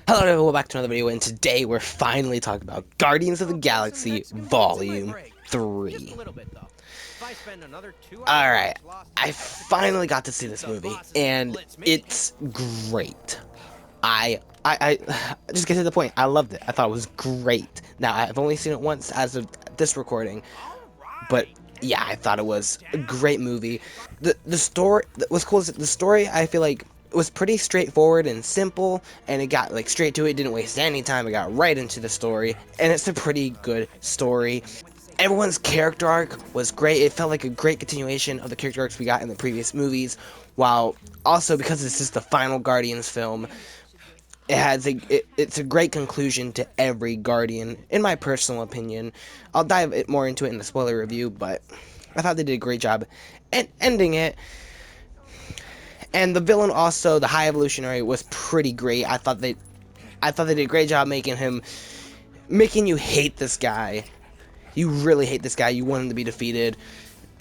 Hello everyone, welcome back to another video, and today we're finally talking about Guardians of the Galaxy Volume 3. Alright, I finally got to see this movie, and it's great. I just get to the point, I loved it. I thought it was great. Now, I've only seen it once as of this recording, but yeah, I thought it was a great movie. The story, what's cool is the story, I feel like, was pretty straightforward and simple, and it got like straight to it, didn't waste any time, it got right into the story, and it's a pretty good story. Everyone's character arc was great. It felt like a great continuation of the character arcs we got in the previous movies, while also, because this is the final Guardians film, it's a great conclusion to every Guardian, in my personal opinion. I'll dive more into it in the spoiler review, but I thought they did a great job ending it. And the villain also, the High Evolutionary, was pretty great. I thought they did a great job making you hate this guy. You really hate this guy. You want him to be defeated.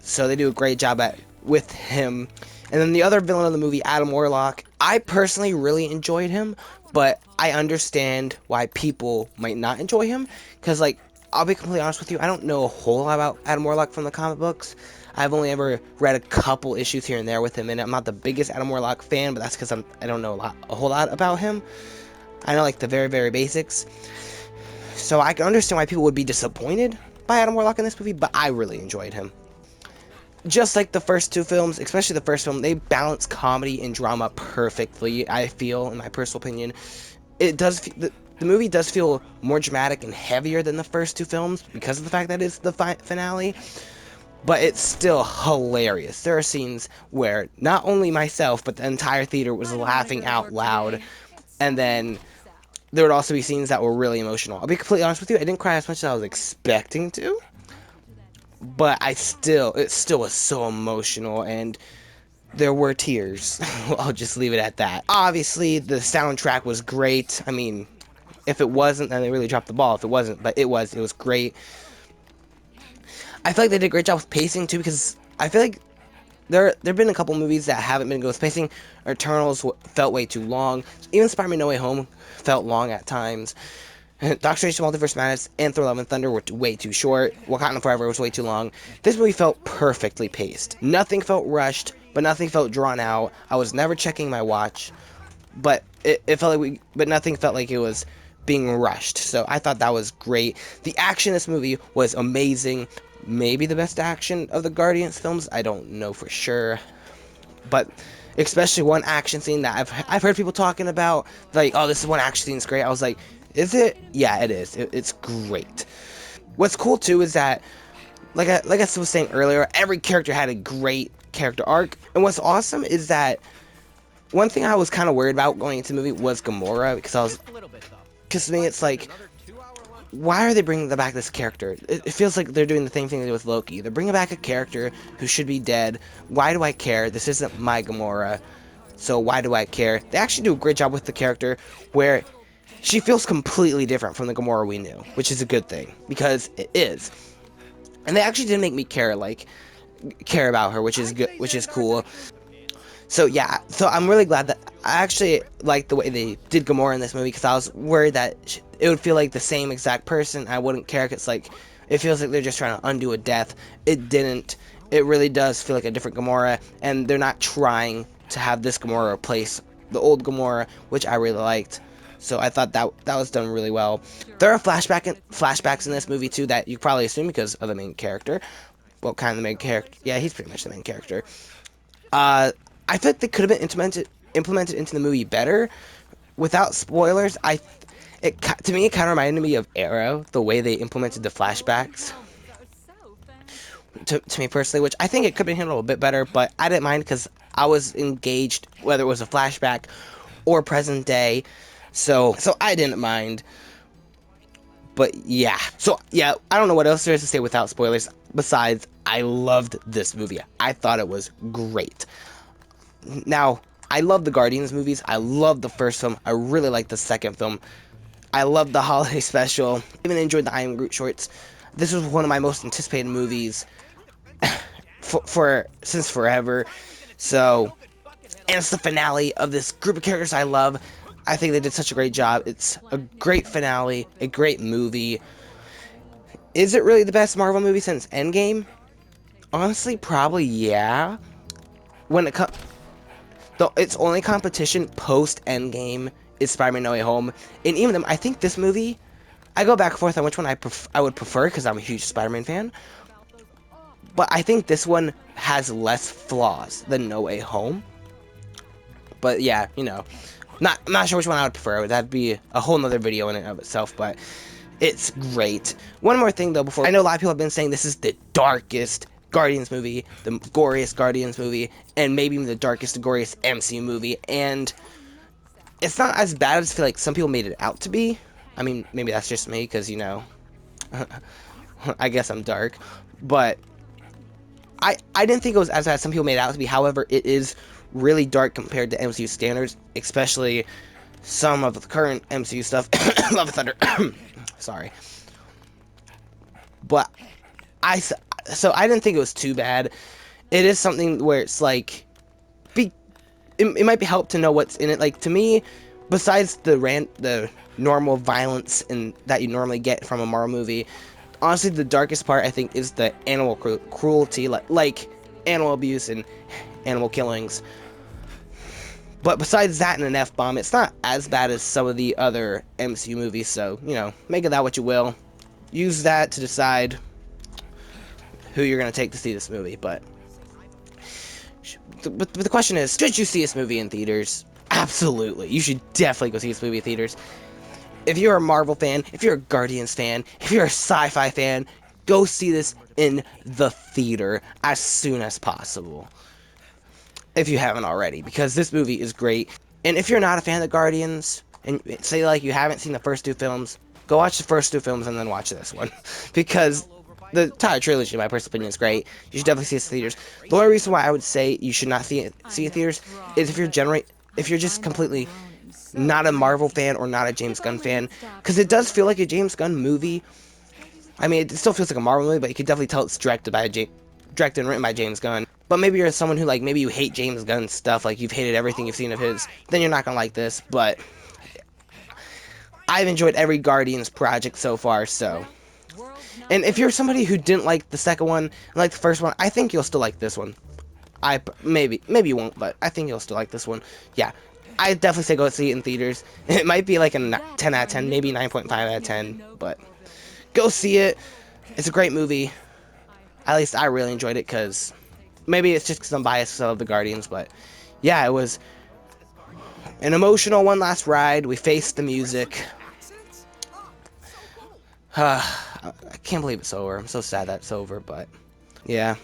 So they do a great job with him. And then the other villain of the movie, Adam Warlock, I personally really enjoyed him, but I understand why people might not enjoy him, because, like, I'll be completely honest with you, I don't know a whole lot about Adam Warlock from the comic books. I've only ever read a couple issues here and there with him, and I'm not the biggest Adam Warlock fan, but that's because I don't know a whole lot about him. I know, like, the very, very basics. So I can understand why people would be disappointed by Adam Warlock in this movie, but I really enjoyed him. Just like the first two films, especially the first film, they balance comedy and drama perfectly, I feel, in my personal opinion. The movie does feel more dramatic and heavier than the first two films because of the fact that it's the finale, but it's still hilarious. There are scenes where not only myself, but the entire theater was laughing out loud, and then there would also be scenes that were really emotional. I'll be completely honest with you, I didn't cry as much as I was expecting to, but it still was so emotional, and there were tears. I'll just leave it at that. Obviously, the soundtrack was great. I mean, if it wasn't, then they really dropped the ball. If it wasn't, but it was great. I feel like they did a great job with pacing too, because I feel like there've been a couple movies that haven't been good with pacing. Eternals felt way too long. Even Spider-Man No Way Home felt long at times. Doctor Strange: Multiverse of Madness and Thor: Love and Thunder were way too short. Wakanda Forever was way too long. This movie felt perfectly paced. Nothing felt rushed, but nothing felt drawn out. I was never checking my watch, but it felt like but nothing felt like it was being rushed. So I thought that was great. The action in this movie was amazing. Maybe the best action of the Guardians films. I don't know for sure, but especially one action scene that I've heard people talking about, like, oh, this is one action scene is great. I was like, is it? Yeah, it is. It's great. What's cool too is that, like I was saying earlier, every character had a great character arc, and what's awesome is that one thing I was kind of worried about going into the movie was Gamora, because to me it's like, why are they bringing back this character? It feels like they're doing the same thing they did with Loki. They're bringing back a character who should be dead. Why do I care? This isn't my Gamora, so why do I care? They actually do a great job with the character, where she feels completely different from the Gamora we knew, which is a good thing, because it is. And they actually did make me care about her, which is good, which is cool. So yeah, so I'm really glad that I actually like the way they did Gamora in this movie, because I was worried that it would feel like the same exact person. I wouldn't care, because like, it feels like they're just trying to undo a death. It didn't. It really does feel like a different Gamora, and they're not trying to have this Gamora replace the old Gamora, which I really liked. So I thought that was done really well. There are flashbacks in this movie too that you probably assume because of the main character. Well, kind of the main character. Yeah, he's pretty much the main character. I feel like they could have been implemented into the movie better. Without spoilers, to me it kind of reminded me of Arrow, the way they implemented the flashbacks. To me personally, which I think it could have been handled a bit better, but I didn't mind because I was engaged, whether it was a flashback or present day. So I didn't mind. But yeah. So yeah, I don't know what else there is to say without spoilers. Besides, I loved this movie. I thought it was great. Now, I love the Guardians movies. I love the first film. I really like the second film. I love the holiday special. Even enjoyed the I Am Groot shorts. This was one of my most anticipated movies since forever. So, and it's the finale of this group of characters I love. I think they did such a great job. It's a great finale, a great movie. Is it really the best Marvel movie since Endgame? Honestly, probably yeah. When it comes, though, its only competition post Endgame is Spider-Man: No Way Home, and even them, I think this movie, I go back and forth on which one I would prefer because I'm a huge Spider-Man fan. But I think this one has less flaws than No Way Home. But yeah, you know, I'm not sure which one I would prefer. That'd be a whole nother video in and of itself, but it's great. One more thing though, before I know a lot of people have been saying this is the darkest Guardians movie, the goriest Guardians movie, and maybe even the darkest, goriest MCU movie, and it's not as bad as I feel like some people made it out to be. I mean, maybe that's just me, because, you know, I guess I'm dark, but I didn't think it was as bad as some people made it out to be. However, it is really dark compared to MCU standards, especially some of the current MCU stuff. Love and Thunder. Sorry. But so I didn't think it was too bad. It is something where it's like, it might be helped to know what's in it. Like, to me, besides the normal violence and that you normally get from a Marvel movie, honestly, the darkest part I think is the animal cruelty, like animal abuse and animal killings. But besides that and an F-bomb, it's not as bad as some of the other MCU movies. So, you know, make of that what you will. Use that to decide who you're going to take to see this movie. But the question is, should you see this movie in theaters? Absolutely. You should definitely go see this movie in theaters. If you're a Marvel fan, if you're a Guardians fan, if you're a sci-fi fan, go see this in the theater as soon as possible. If you haven't already, because this movie is great. And if you're not a fan of the Guardians, and say like you haven't seen the first two films, go watch the first two films and then watch this one. Because the entire trilogy, in my personal opinion, is great. You should definitely see it in theaters. The only reason why I would say you should not see it in theaters is if you're just completely not a Marvel fan or not a James Gunn fan, because it does feel like a James Gunn movie. I mean, it still feels like a Marvel movie, but you can definitely tell it's directed and written by James Gunn. But maybe you're someone who, like, maybe you hate James Gunn's stuff, like you've hated everything you've seen of his, then you're not gonna like this. But I've enjoyed every Guardians project so far, so. And if you're somebody who didn't like the second one and like the first one, I think you'll still like this one. Maybe you won't, but I think you'll still like this one. Yeah, I definitely say go see it in theaters. It might be like a 10 out of 10, maybe 9.5 out of 10, but go see it. It's a great movie. At least I really enjoyed it, because maybe it's just because I'm biased because I love the Guardians, but yeah, it was an emotional one last ride. We faced the music. I can't believe it's over. I'm so sad that it's over, but yeah.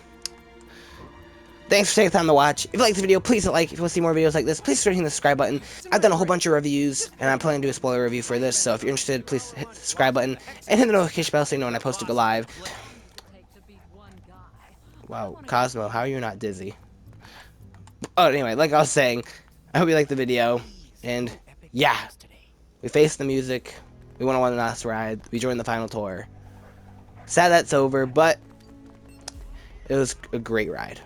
Thanks for taking the time to watch. If you like this video, please hit like. If you want to see more videos like this, please start hitting the subscribe button. I've done a whole bunch of reviews, and I'm planning to do a spoiler review for this, so if you're interested, please hit the subscribe button and hit the notification bell so you know when I post to go live. Wow, Cosmo, how are you not dizzy? Oh, anyway, like I was saying, I hope you liked the video, and yeah, we faced the music, we went on one last ride, we joined the final tour. Sad that's over, but it was a great ride.